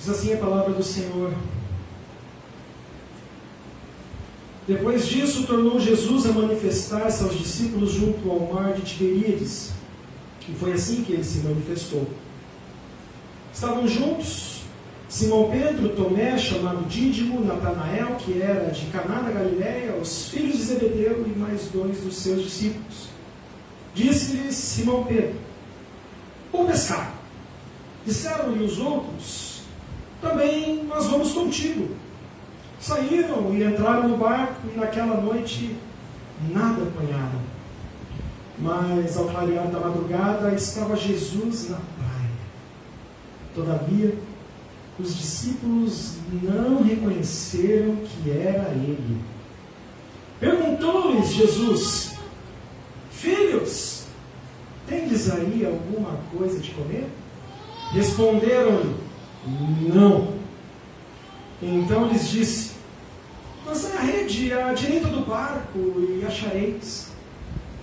Diz assim a palavra do Senhor. Depois disso, tornou Jesus a manifestar-se aos discípulos junto ao mar de Tiberíades. E foi assim que ele se manifestou. Estavam juntos Simão Pedro, Tomé, chamado Dídimo, Natanael, que era de Caná da Galileia, os filhos de Zebedeu e mais 2 dos seus discípulos. Disse-lhes Simão Pedro: vou pescar. Disseram-lhe os outros: também nós vamos contigo. Saíram e entraram no barco, e naquela noite nada apanharam. Mas ao clarear da madrugada estava Jesus na praia. Todavia, os discípulos não reconheceram que era ele. Perguntou-lhes Jesus: filhos, tendes aí alguma coisa de comer? Responderam-lhe: não. Então lhes disse: lançai a rede à direita do barco e achareis.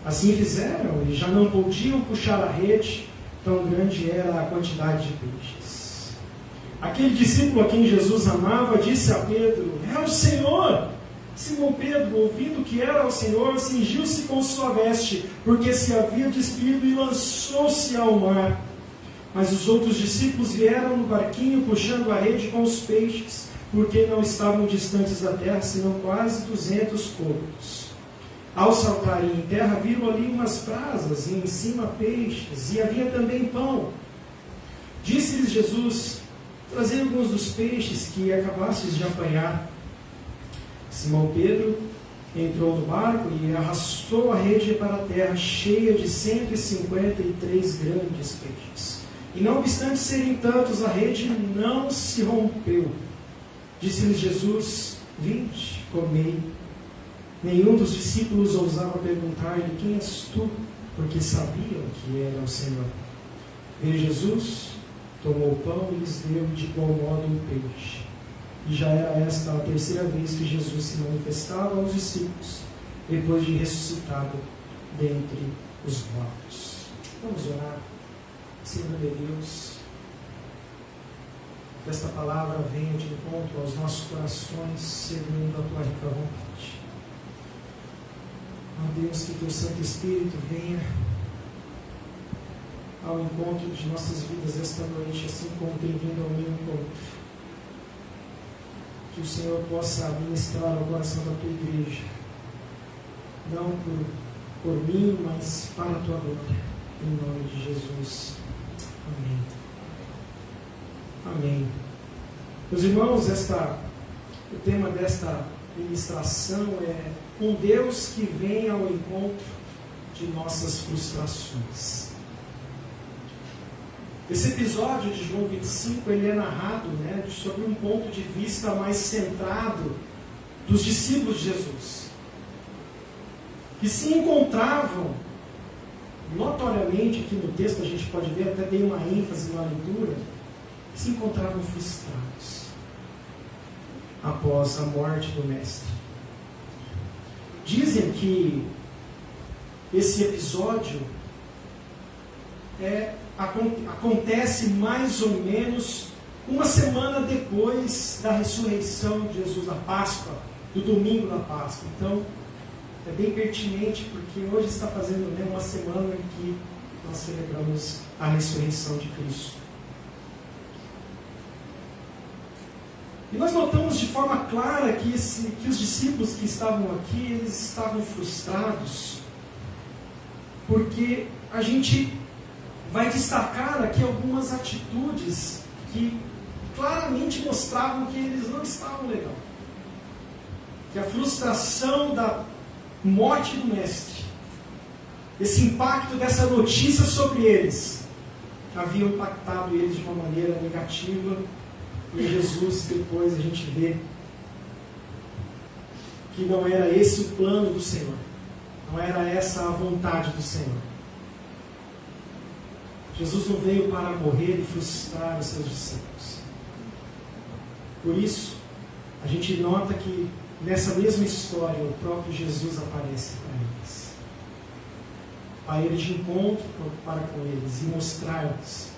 Assim fizeram, e já não podiam puxar a rede, tão grande era a quantidade de peixes. Aquele discípulo a quem Jesus amava disse a Pedro: é o Senhor. Simão Pedro, ouvindo que era o Senhor, cingiu-se com sua veste, porque se havia despido, e lançou-se ao mar. Mas os outros discípulos vieram no barquinho, puxando a rede com os peixes, porque não estavam distantes da terra, senão quase 200 côvados. Ao saltarem em terra, viram ali umas brasas, e em cima peixes, e havia também pão. Disse-lhes Jesus: trazei alguns dos peixes que acabastes de apanhar. Simão Pedro entrou no barco e arrastou a rede para a terra, cheia de 153 grandes peixes. E não obstante serem tantos, a rede não se rompeu. Disse-lhes Jesus: vinde, comei. Nenhum dos discípulos ousava perguntar-lhe: quem és tu? Porque sabiam que era o Senhor. Veio Jesus, tomou o pão e lhes deu de igual modo o peixe. E já era esta a terceira vez que Jesus se manifestava aos discípulos, depois de ressuscitado dentre os mortos. Vamos orar. Senhor de Deus, que esta palavra venha de encontro aos nossos corações, segundo a tua rica vontade. Ó Deus, que teu Santo Espírito venha ao encontro de nossas vidas esta noite, assim como tem vindo ao meu encontro. Que o Senhor possa ministrar ao coração da tua igreja, não por mim, mas para a tua glória, em nome de Jesus. Amém. Amém. Meus irmãos, o tema desta ministração é um Deus que vem ao encontro de nossas frustrações. Esse episódio de João 25, ele é narrado, sobre um ponto de vista mais centrado dos discípulos de Jesus, que se encontravam, notoriamente aqui no texto a gente pode ver, até dei uma ênfase na leitura, que se encontravam frustrados após a morte do Mestre. Dizem que esse episódio acontece mais ou menos uma semana depois da ressurreição de Jesus, da Páscoa, do domingo da Páscoa. Então, é bem pertinente, porque hoje está fazendo uma semana em que nós celebramos a ressurreição de Cristo. E nós notamos de forma clara que os discípulos que estavam aqui, eles estavam frustrados, porque a gente vai destacar aqui algumas atitudes que claramente mostravam que eles não estavam legal. Que a frustração da morte do Mestre, esse impacto dessa notícia sobre eles, havia impactado eles de uma maneira negativa. E Jesus, depois a gente vê que não era esse o plano do Senhor, não era essa a vontade do Senhor. Jesus não veio para morrer e frustrar os seus discípulos. Por isso, a gente nota que nessa mesma história o próprio Jesus aparece para eles, para ir de encontro para com eles e mostrar-lhes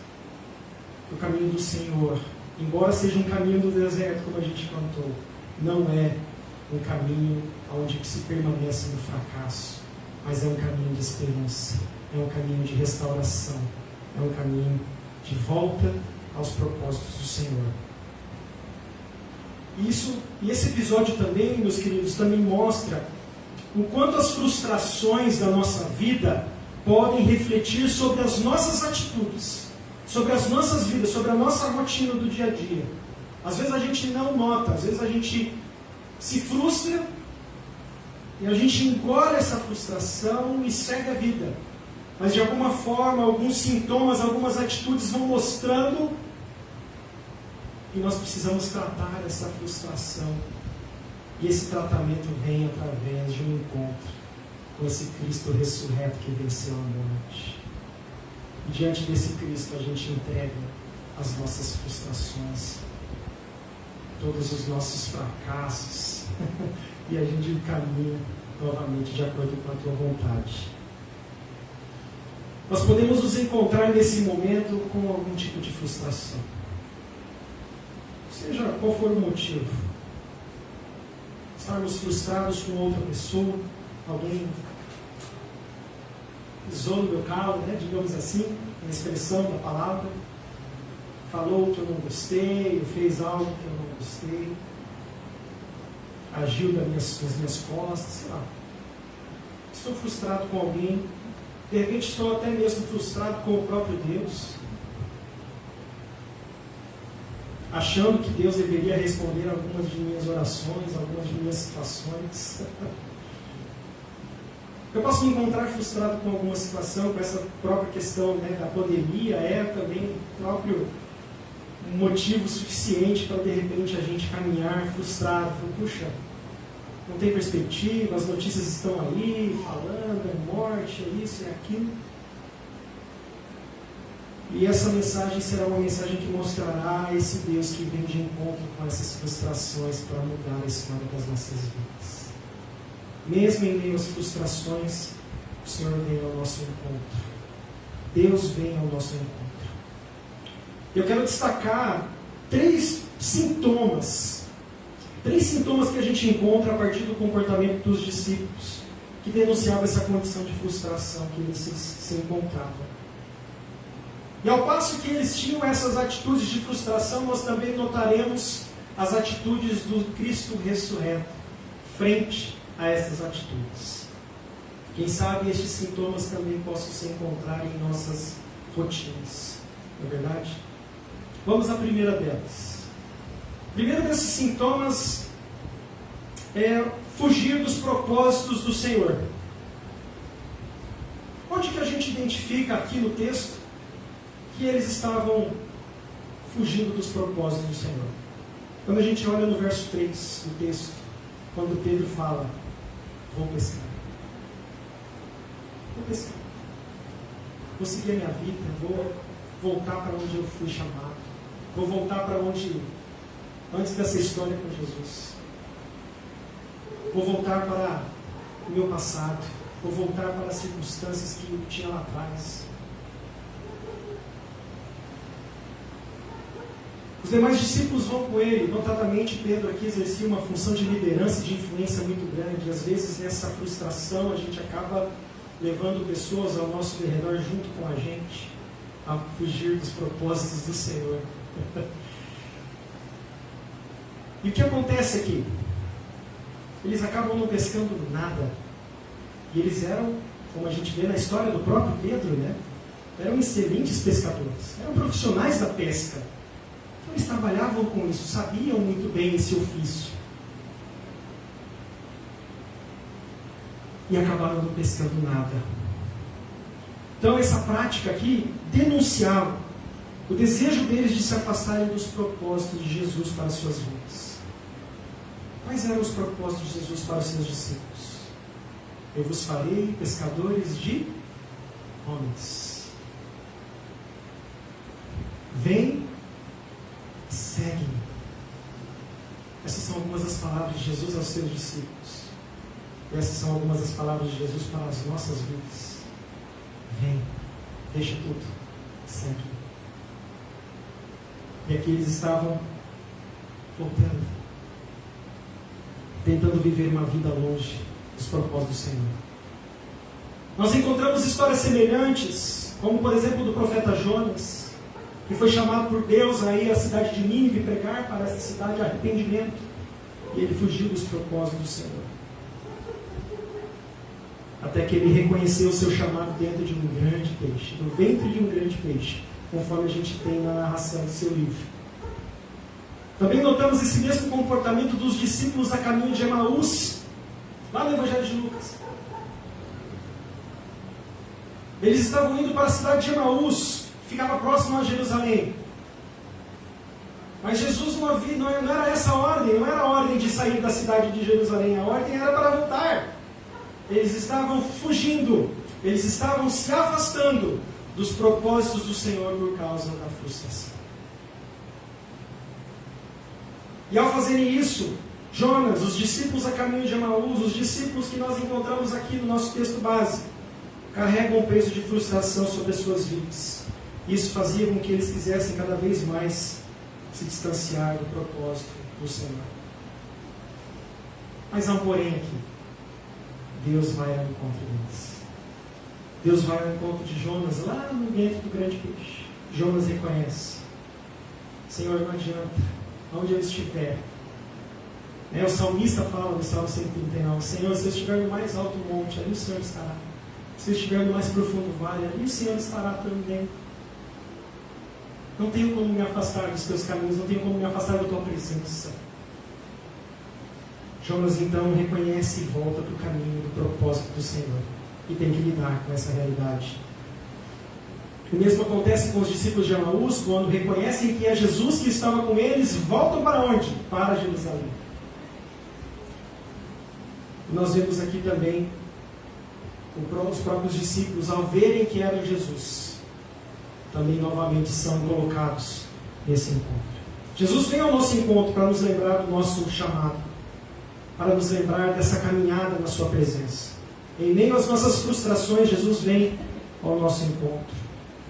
que o caminho do Senhor embora seja um caminho do deserto, como a gente cantou, não é um caminho onde se permanece no fracasso, mas é um caminho de esperança, é um caminho de restauração, é um caminho de volta aos propósitos do Senhor. E esse episódio também, meus queridos, também mostra o quanto as frustrações da nossa vida podem refletir sobre as nossas atitudes, sobre as nossas vidas, sobre a nossa rotina do dia a dia. Às vezes a gente não nota, às vezes a gente se frustra e a gente engole essa frustração e segue a vida. Mas de alguma forma, alguns sintomas, algumas atitudes vão mostrando que nós precisamos tratar essa frustração. E esse tratamento vem através de um encontro com esse Cristo ressurreto que venceu a morte. E diante desse Cristo a gente entrega as nossas frustrações, todos os nossos fracassos, e a gente caminha novamente de acordo com a tua vontade. Nós podemos nos encontrar nesse momento com algum tipo de frustração. Seja qual for o motivo. Estarmos frustrados com outra pessoa, alguém pisou no meu calo, digamos assim, na expressão da palavra, falou que eu não gostei, ou fez algo que eu não gostei, agiu nas minhas costas, sei lá. Estou frustrado com alguém, de repente estou até mesmo frustrado com o próprio Deus, achando que Deus deveria responder algumas de minhas orações, algumas de minhas situações. Eu posso me encontrar frustrado com alguma situação, com essa própria questão da pandemia, também próprio motivo suficiente para de repente a gente caminhar frustrado. Puxa, não tem perspectiva, as notícias estão aí, falando, é morte, é isso, é aquilo. E essa mensagem será uma mensagem que mostrará esse Deus que vem de encontro com essas frustrações para mudar a história das nossas vidas. Mesmo em meio às frustrações, o Senhor vem ao nosso encontro. Deus vem ao nosso encontro. Eu quero destacar três sintomas que a gente encontra a partir do comportamento dos discípulos, que denunciavam essa condição de frustração que eles se encontravam. E ao passo que eles tinham essas atitudes de frustração, nós também notaremos as atitudes do Cristo ressurreto frente a essas atitudes. Quem sabe estes sintomas também possam se encontrar em nossas rotinas, não é verdade? Vamos à primeira delas. O primeiro desses sintomas é fugir dos propósitos do Senhor. Onde que a gente identifica aqui no texto que eles estavam fugindo dos propósitos do Senhor? Quando a gente olha no verso 3 do texto, quando Pedro fala: vou pescar. Vou pescar. Vou seguir a minha vida, vou voltar para onde eu fui chamado. Vou voltar para onde, antes dessa história com Jesus. Vou voltar para o meu passado. Vou voltar para as circunstâncias que eu tinha lá atrás. Os demais discípulos vão com ele. Notadamente, Pedro aqui exercia uma função de liderança, de influência muito grande. Às vezes, nessa frustração, a gente acaba levando pessoas ao nosso redor junto com a gente a fugir dos propósitos do Senhor. E o que acontece aqui? Eles acabam não pescando nada. E eles eram, como a gente vê na história do próprio Pedro, eram excelentes pescadores. Eram profissionais da pesca. Eles trabalhavam com isso, sabiam muito bem esse ofício. E acabaram não pescando nada. Então essa prática aqui denunciava o desejo deles de se afastarem dos propósitos de Jesus para as suas vidas. Quais eram os propósitos de Jesus para os seus discípulos? Eu vos farei pescadores de homens. Vem, segue-me. Essas são algumas das palavras de Jesus aos seus discípulos. E essas são algumas das palavras de Jesus para as nossas vidas. Vem, deixa tudo, segue-me. E aqui eles estavam voltando, tentando viver uma vida longe dos propósitos do Senhor. Nós encontramos histórias semelhantes, como por exemplo do profeta Jonas, que foi chamado por Deus a ir à cidade de Nínive pregar para essa cidade arrependimento, e ele fugiu dos propósitos do Senhor. Até que ele reconheceu o seu chamado dentro de um grande peixe, no ventre de um grande peixe, conforme a gente tem na narração do seu livro. Também notamos esse mesmo comportamento dos discípulos a caminho de Emaús, lá no Evangelho de Lucas. Eles estavam indo para a cidade de Emaús, que ficava próximo a Jerusalém. Mas Jesus não era essa a ordem, não era a ordem de sair da cidade de Jerusalém, a ordem era para voltar. Eles estavam fugindo, eles estavam se afastando dos propósitos do Senhor por causa da frustração. E ao fazerem isso, Jonas, os discípulos a caminho de Emaús, os discípulos que nós encontramos aqui no nosso texto base, carregam um peso de frustração sobre as suas vidas. Isso fazia com que eles quisessem cada vez mais se distanciar do propósito do Senhor. Mas há um porém aqui. Deus vai ao encontro deles. Deus vai ao encontro de Jonas lá no ventre do grande peixe. Jonas reconhece: Senhor, não adianta, onde eu estiver. O salmista fala no Salmo 139: Senhor, se eu estiver no mais alto monte, ali o Senhor estará. Se eu estiver no mais profundo vale, ali o Senhor estará também. Não tenho como me afastar dos teus caminhos, não tenho como me afastar da tua presença. Jonas então reconhece e volta para o caminho do propósito do Senhor e tem que lidar com essa realidade. O mesmo acontece com os discípulos de Emaús, quando reconhecem que é Jesus que estava com eles, voltam para onde? Para Jerusalém. E nós vemos aqui também os próprios discípulos, ao verem que era Jesus, também novamente são colocados nesse encontro. Jesus vem ao nosso encontro para nos lembrar do nosso chamado, para nos lembrar dessa caminhada na sua presença. Em meio às nossas frustrações, Jesus vem ao nosso encontro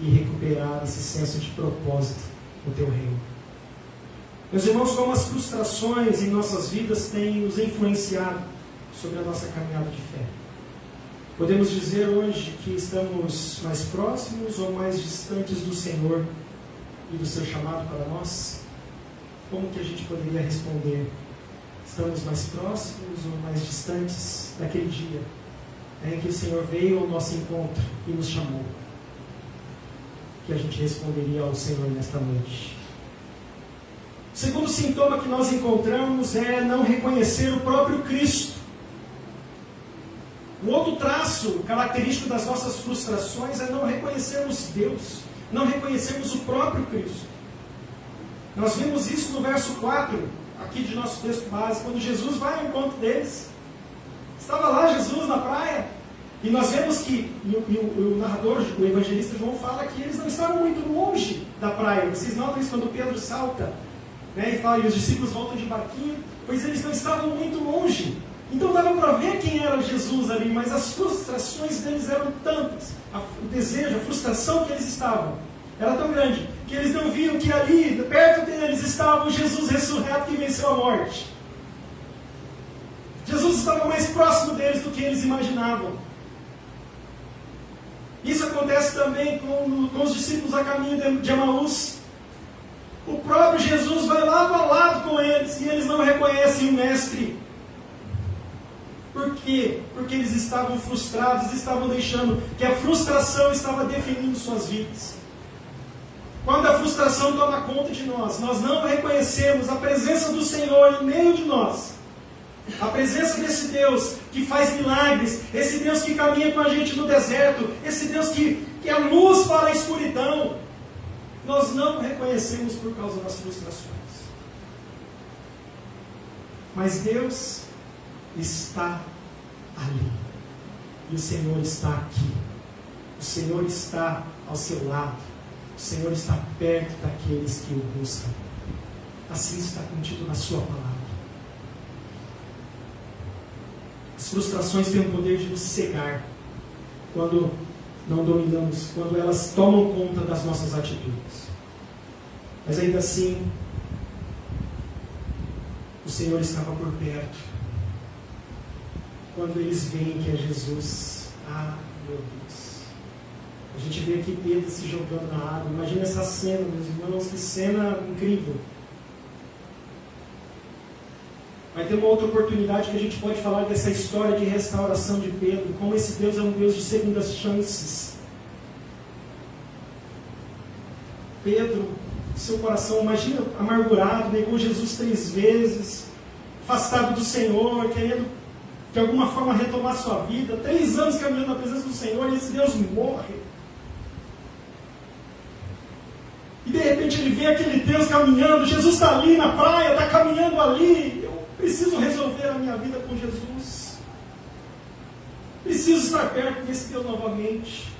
e recuperar esse senso de propósito no teu reino. Meus irmãos, como as frustrações em nossas vidas têm nos influenciado sobre a nossa caminhada de fé. Podemos dizer hoje que estamos mais próximos ou mais distantes do Senhor e do seu chamado para nós? Como que a gente poderia responder? Estamos mais próximos ou mais distantes daquele dia em que o Senhor veio ao nosso encontro e nos chamou? Que a gente responderia ao Senhor nesta noite. O segundo sintoma que nós encontramos é não reconhecer o próprio Cristo. Um outro traço característico das nossas frustrações é não reconhecermos Deus, não reconhecermos o próprio Cristo. Nós vimos isso no verso 4, aqui de nosso texto base, quando Jesus vai ao encontro deles. Estava lá Jesus na praia, e nós vemos que, o narrador, o evangelista João fala que eles não estavam muito longe da praia. Vocês notam isso quando Pedro salta, e fala, e os discípulos voltam de barquinho, pois eles não estavam muito longe. Então dava para ver quem era Jesus ali, mas as frustrações deles eram tantas, o desejo, a frustração que eles estavam, era tão grande, que eles não viam que ali, perto deles, estava o Jesus ressurreto que venceu a morte. Jesus estava mais próximo deles do que eles imaginavam. Isso acontece também com os discípulos a caminho de Emaús. O próprio Jesus vai lado a lado com eles, e eles não reconhecem o Mestre. Por quê? Porque eles estavam frustrados, estavam deixando que a frustração estava definindo suas vidas. Quando a frustração toma conta de nós não reconhecemos a presença do Senhor em meio de nós, a presença desse Deus que faz milagres, esse Deus que caminha com a gente no deserto, esse Deus que é luz para a escuridão, nós não reconhecemos por causa das frustrações. Mas Deus está ali, e o Senhor está aqui, o Senhor está ao seu lado, o Senhor está perto daqueles que o buscam. Assim está contido na sua palavra. As frustrações têm o poder de nos cegar quando não dominamos, quando elas tomam conta das nossas atitudes. Mas ainda assim, o Senhor estava por perto. Quando eles veem que é Jesus, meu Deus. A gente vê aqui Pedro se jogando na água. Imagina essa cena, meus irmãos, que cena incrível. Vai ter uma outra oportunidade que a gente pode falar dessa história de restauração de Pedro, como esse Deus é um Deus de segundas chances. Pedro, seu coração, imagina, amargurado, negou Jesus 3 vezes, afastado do Senhor, querendo de alguma forma retomar sua vida, 3 anos caminhando na presença do Senhor, e esse Deus morre. E de repente ele vê aquele Deus caminhando, Jesus está ali na praia, está caminhando ali, eu preciso resolver a minha vida com Jesus. Preciso estar perto desse Deus novamente.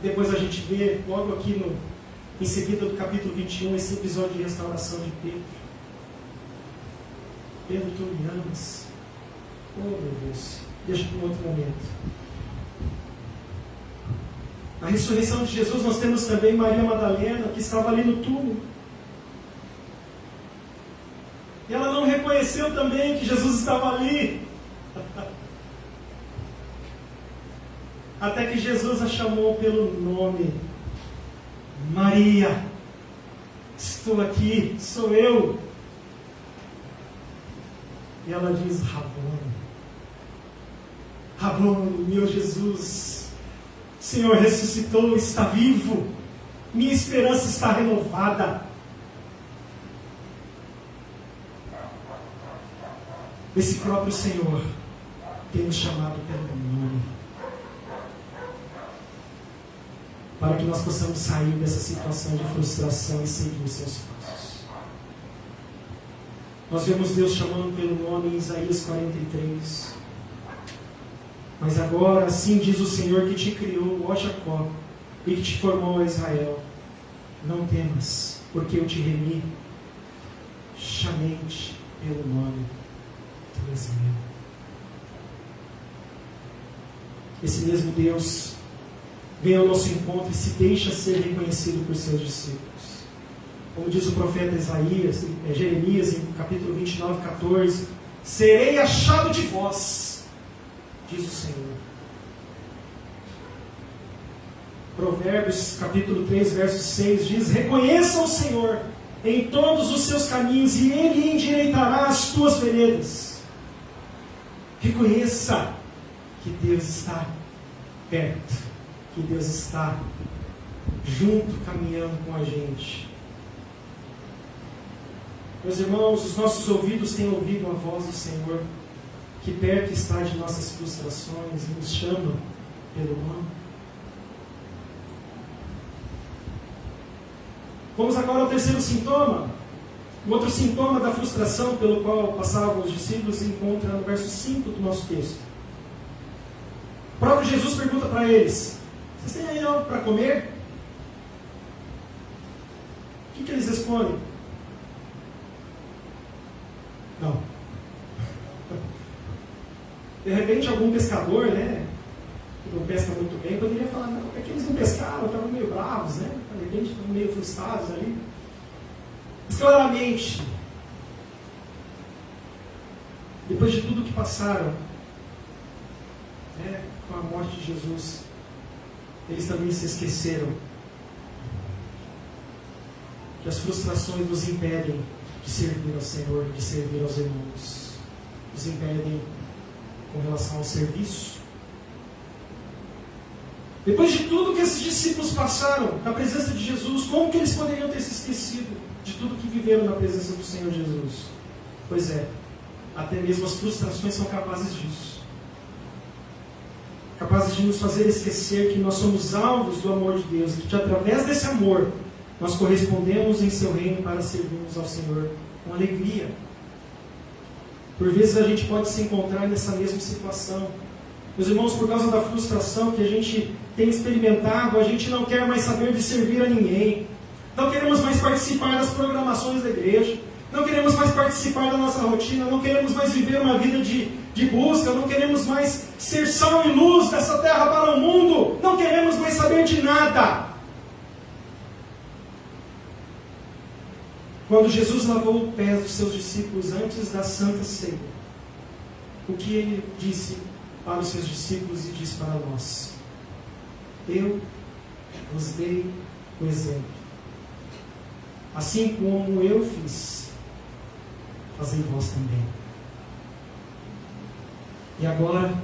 Depois a gente vê, logo aqui em seguida do capítulo 21, esse episódio de restauração de Pedro. Pedro, tu me amas. Oh, meu Deus. Deixa para um outro momento. Na ressurreição de Jesus, nós temos também Maria Madalena, que estava ali no túmulo. E ela não reconheceu também que Jesus estava ali. Até que Jesus a chamou pelo nome. Maria, estou aqui, sou eu. E ela diz, Rabone. Rabone, meu Jesus. O Senhor ressuscitou, está vivo. Minha esperança está renovada. Esse próprio Senhor tem nos chamado pelo nome. Para que nós possamos sair dessa situação de frustração e seguir os seus passos. Nós vemos Deus chamando pelo nome em Isaías 43. Mas agora, assim diz o Senhor que te criou, ó Jacó, e que te formou, ó Israel. Não temas, porque eu te remi. Chamei-te pelo nome. Tu és meu. Esse mesmo Deus vem ao nosso encontro e se deixa ser reconhecido por seus discípulos. Como diz o profeta Jeremias, em capítulo 29, 14, serei achado de vós, diz o Senhor. Provérbios, capítulo 3, verso 6, diz, reconheça o Senhor em todos os seus caminhos e Ele endireitará as tuas veredas. Reconheça que Deus está perto. Que Deus está junto, caminhando com a gente. Meus irmãos, os nossos ouvidos têm ouvido a voz do Senhor, que perto está de nossas frustrações e nos chama pelo nome. Vamos agora ao terceiro sintoma. O outro sintoma da frustração pelo qual passavam os discípulos se encontra no verso 5 do nosso texto. O próprio Jesus pergunta para eles, vocês têm aí algo para comer? O que eles respondem? Não. De repente algum pescador, que não pesca muito bem, poderia falar, não, é que eles não pescaram, estavam meio bravos, de repente estavam meio frustrados ali. Mas claramente, depois de tudo que passaram, com a morte de Jesus, eles também se esqueceram que as frustrações nos impedem de servir ao Senhor, de servir aos irmãos. Nos impedem com relação ao serviço. Depois de tudo que esses discípulos passaram na presença de Jesus, como que eles poderiam ter se esquecido de tudo que viveram na presença do Senhor Jesus? Pois é, até mesmo as frustrações são capazes disso. Capazes de nos fazer esquecer que nós somos alvos do amor de Deus, e que através desse amor nós correspondemos em seu reino para servirmos ao Senhor com alegria. Por vezes a gente pode se encontrar nessa mesma situação. Meus irmãos, por causa da frustração que a gente tem experimentado, a gente não quer mais saber de servir a ninguém. Não queremos mais participar das programações da igreja. Não queremos mais participar da nossa rotina. Não queremos mais viver uma vida de busca. Não queremos mais ser sal e luz dessa terra para o mundo. Não queremos mais saber de nada. Quando Jesus lavou os pés dos seus discípulos antes da Santa Ceia, o que ele disse para os seus discípulos e diz para nós? Eu vos dei o exemplo. Assim como eu fiz, fazei vós também. E agora,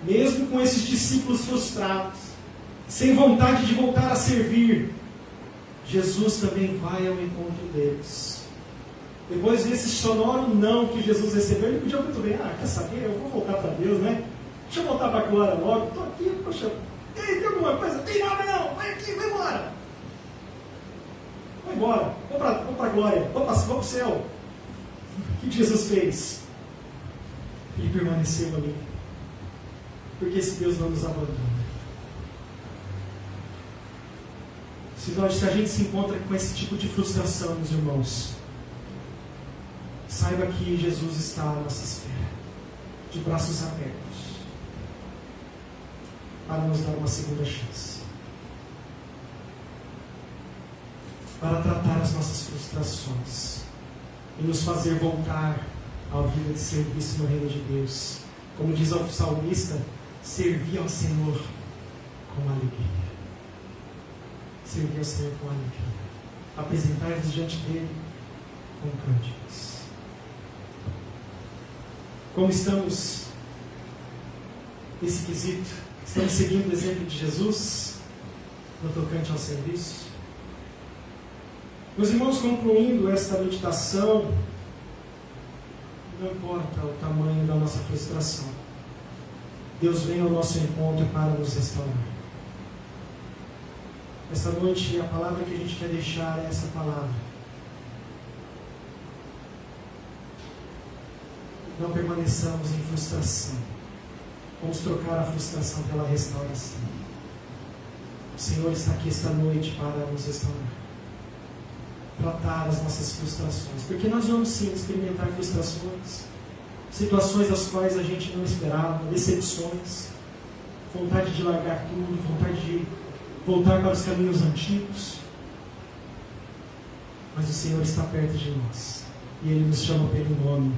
mesmo com esses discípulos frustrados, sem vontade de voltar a servir, Jesus também vai ao encontro deles. Depois desse sonoro não que Jesus recebeu, ele podia muito bem, quer saber, eu vou voltar para Deus, né? Deixa eu voltar para a glória logo, estou aqui, poxa, tem alguma coisa? Tem nada não, vai aqui, vai embora. Vai embora, vou para a glória, vou para o céu. O que Jesus fez? Ele permaneceu ali. Porque esse Deus não nos abandona. Se a gente se encontra com esse tipo de frustração, meus irmãos, saiba que Jesus está à nossa espera, de braços abertos, para nos dar uma segunda chance, para tratar as nossas frustrações e nos fazer voltar à vida de serviço no reino de Deus. Como diz o salmista, servir ao Senhor com alegria. Servir ao Senhor com alegria. Apresentar-vos diante dele com cânticos. Como estamos nesse quesito? Estamos seguindo o exemplo de Jesus no tocante ao serviço? Meus irmãos, concluindo esta meditação, não importa o tamanho da nossa frustração, Deus vem ao nosso encontro para nos restaurar. Esta noite, a palavra que a gente quer deixar é essa palavra. Não permaneçamos em frustração. Vamos trocar a frustração pela restauração. O Senhor está aqui esta noite para nos restaurar. Tratar as nossas frustrações. Porque nós vamos sim experimentar frustrações. Situações das quais a gente não esperava. Decepções. Vontade de largar tudo. Vontade de voltar para os caminhos antigos. Mas o Senhor está perto de nós. E Ele nos chama pelo nome.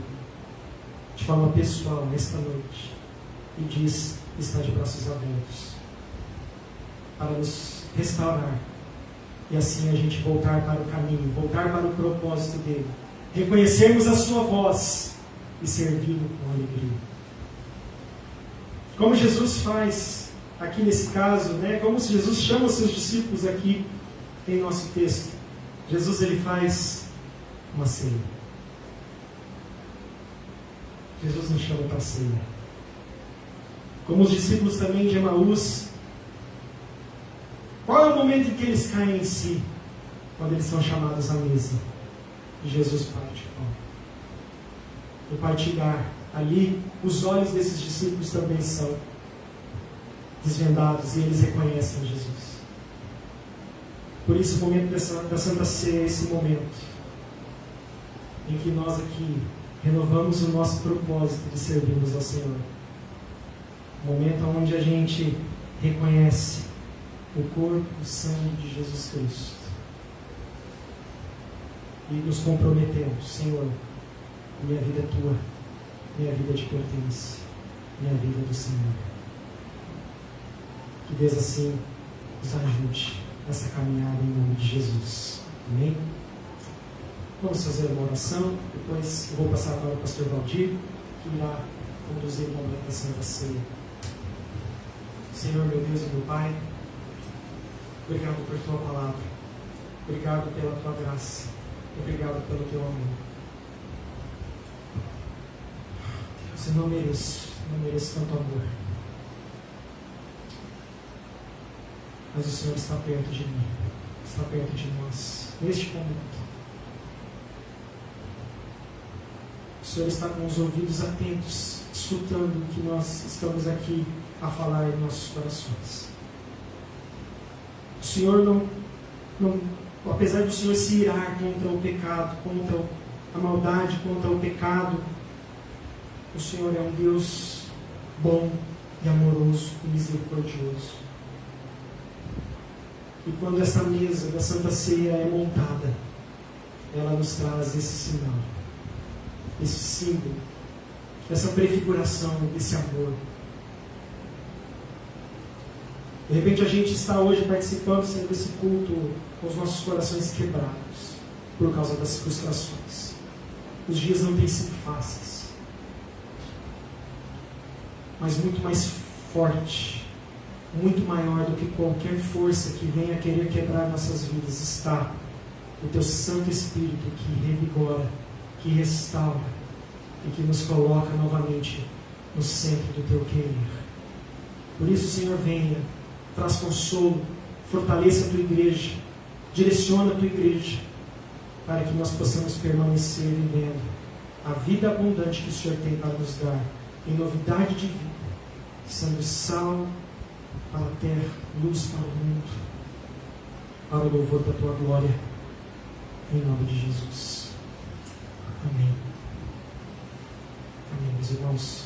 De forma pessoal, nesta noite. E diz que está de braços abertos. Para nos restaurar. E assim a gente voltar para o caminho. Voltar para o propósito dEle. Reconhecermos a sua voz. E servi-lo com alegria. Como Jesus faz aqui nesse caso, né? Como se Jesus chama os seus discípulos aqui em nosso texto. Jesus, ele faz uma ceia. Jesus nos chama para a ceia. Como os discípulos também de Emaús, qual é o momento em que eles caem em si? Quando eles são chamados à mesa. E Jesus parte o pão. No partilhar ali, os olhos desses discípulos também são desvendados e eles reconhecem Jesus. Por isso o momento da Santa Ceia é esse momento em que nós aqui renovamos o nosso propósito de servirmos ao Senhor. Um momento onde a gente reconhece o corpo, o sangue de Jesus Cristo. E nos comprometemos, Senhor, minha vida é tua, minha vida te pertence, minha vida é do Senhor. Que Deus assim nos ajude nessa caminhada em nome de Jesus. Amém? Vamos fazer uma oração, depois eu vou passar para o pastor Valdir, que irá conduzir o momento da Santa Ceia. Senhor, meu Deus e meu Pai, obrigado por tua palavra, obrigado pela tua graça, obrigado pelo teu amor. Deus, eu não mereço tanto amor. Mas o Senhor está perto de mim, está perto de nós, neste momento. O Senhor está com os ouvidos atentos, escutando o que nós estamos aqui a falar em nossos corações. O Senhor apesar do Senhor se irar contra o pecado, contra a maldade, contra o pecado, o Senhor é um Deus bom e amoroso e misericordioso. E quando essa mesa da Santa Ceia é montada, ela nos traz esse sinal, esse símbolo, essa prefiguração desse amor. De repente a gente está hoje participando desse culto com os nossos corações quebrados por causa das frustrações. Os dias não têm sido fáceis, mas muito mais forte, muito maior do que qualquer força que venha querer quebrar nossas vidas está o Teu Santo Espírito que revigora, que restaura e que nos coloca novamente no centro do Teu querer. Por isso, Senhor, venha, traz consolo, fortaleça a Tua igreja, direciona a Tua igreja, para que nós possamos permanecer vivendo a vida abundante que o Senhor tem para nos dar, em novidade de vida, sendo sal para a terra, luz para o mundo, para o louvor da Tua glória, em nome de Jesus. Amém. Amém, meus irmãos.